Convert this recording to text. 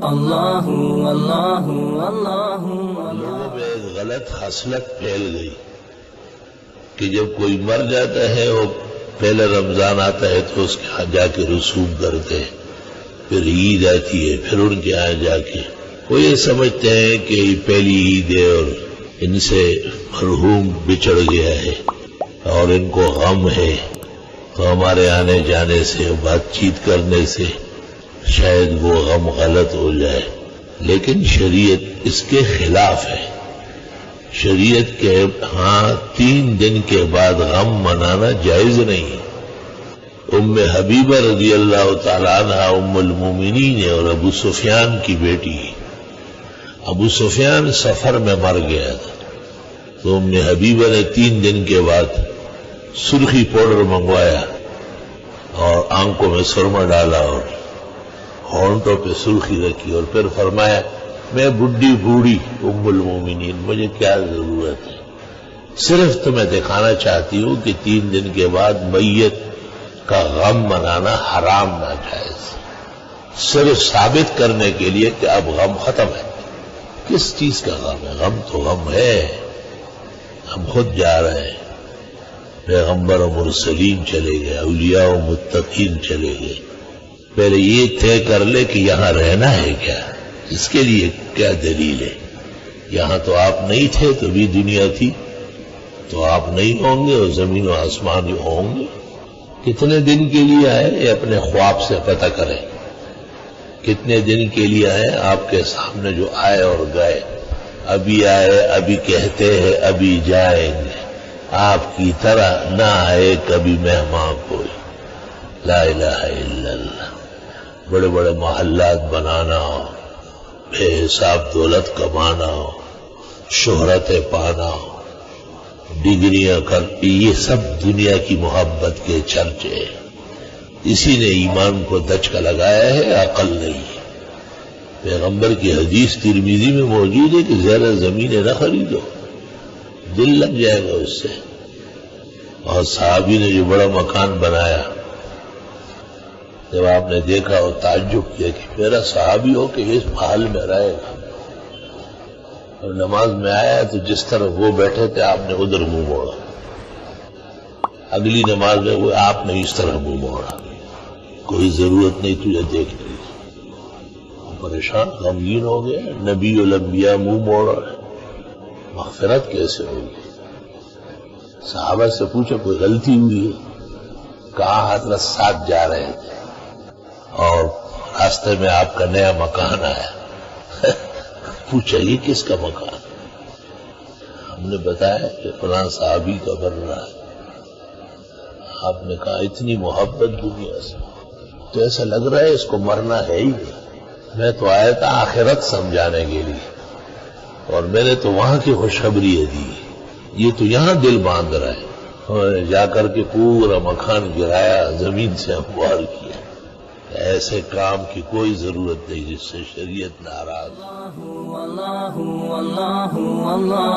اللہ اللہ اللہ۔ لوگوں میں ایک غلط خصلت پھیل گئی کہ جب کوئی مر جاتا ہے وہ پہلا رمضان آتا ہے تو اس کے ہاں جا کے رسوم کرتے ہیں، پھر عید آتی ہے پھر ان کے ہاں جا کے وہ یہ سمجھتے ہیں کہ یہ پہلی عید ہے اور ان سے مرحوم بچھڑ گیا ہے اور ان کو غم ہے، تو ہمارے آنے جانے سے بات چیت کرنے سے شاید وہ غم غلط ہو جائے، لیکن شریعت اس کے خلاف ہے۔ شریعت کے ہاں 3 دن کے بعد غم منانا جائز نہیں ہے۔ ام حبیبہ رضی اللہ تعالیٰ عنہ ام المومنین ہے اور ابو سفیان کی بیٹی ہے۔ ابو سفیان سفر میں مر گیا تھا تو ام حبیبہ نے 3 دن کے بعد سرخی پاؤڈر منگوایا اور آنکھوں میں سرما ڈالا اور ہونٹوں پہ سرخی رکھی اور پھر فرمایا میں بڈھی بوڑھی ام المومنین، مجھے کیا ضرورت ہے، صرف تمہیں دکھانا چاہتی ہوں کہ 3 دن کے بعد میت کا غم منانا حرام ناجائز، صرف ثابت کرنے کے لیے کہ اب غم ختم ہے۔ کس چیز کا غم ہے؟ غم تو غم ہے، ہم خود جا رہے ہیں، پیغمبر و مرسلین چلے گئے، اولیاء و متقین چلے گئے، پہلے یہ طے کر لے کہ یہاں رہنا ہے کیا، اس کے لیے کیا دلیل ہے؟ یہاں تو آپ نہیں تھے تو بھی دنیا تھی، تو آپ نہیں ہوں گے اور زمین و آسمان ہوں گے۔ کتنے دن کے لیے آئے یہ اپنے خواب سے پتہ کریں، کتنے دن کے لیے آئے؟ آپ کے سامنے جو آئے اور گئے، ابھی آئے ابھی کہتے ہیں ابھی جائیں گے، آپ کی طرح نہ آئے کبھی مہمان کوئی۔ لا الہ الا اللہ۔ بڑے بڑے محلات بنانا ہو، بے حساب دولت کمانا ہو، شہرتیں پانا ہو، ڈگریاں کرتی، یہ سب دنیا کی محبت کے چرچے ہیں۔ اسی نے ایمان کو دھچکا لگایا ہے، عقل نہیں۔ پیغمبر کی حدیث ترمذی میں موجود ہے کہ زیادہ زمینیں نہ خریدو، دل لگ جائے گا اس سے۔ اور صحابی نے جو بڑا مکان بنایا، جب آپ نے دیکھا اور تعجب کیا کہ میرا صحابی ہو کہ اس محل میں رہے گا، اور نماز میں آیا تو جس طرح وہ بیٹھے تھے آپ نے ادھر منہ موڑا، اگلی نماز میں وہ آپ نے اس طرح منہ موڑا، کوئی ضرورت نہیں تجھے دیکھنے کی۔ پریشان غمگین ہو گیا، نبی الانبیاء منہ موڑ رہے، مغفرت کیسے ہوگی؟ صحابہ سے پوچھا کوئی غلطی ہوئی ہے؟ کہا حضرت ساتھ جا رہے تھے اور راستے میں آپ کا نیا مکان آیا۔ پوچھا یہ کس کا مکان؟ ہم نے بتایا کہ فلاں صحابی کا بن رہا ہے۔ آپ نے کہا اتنی محبت دنیا سے تو ایسا لگ رہا ہے اس کو مرنا ہے ہی نہیں۔ میں تو آیا تھا آخرت سمجھانے کے لیے اور میں نے تو وہاں کی خوشخبری دی، یہ تو یہاں دل باندھ رہا ہے۔ اور جا کر کے پورا مکان گرایا، زمین سے ہموار کیا۔ ایسے کام کی کوئی ضرورت نہیں جس سے شریعت ناراض۔ اللہ اللہ اللہ اللہ۔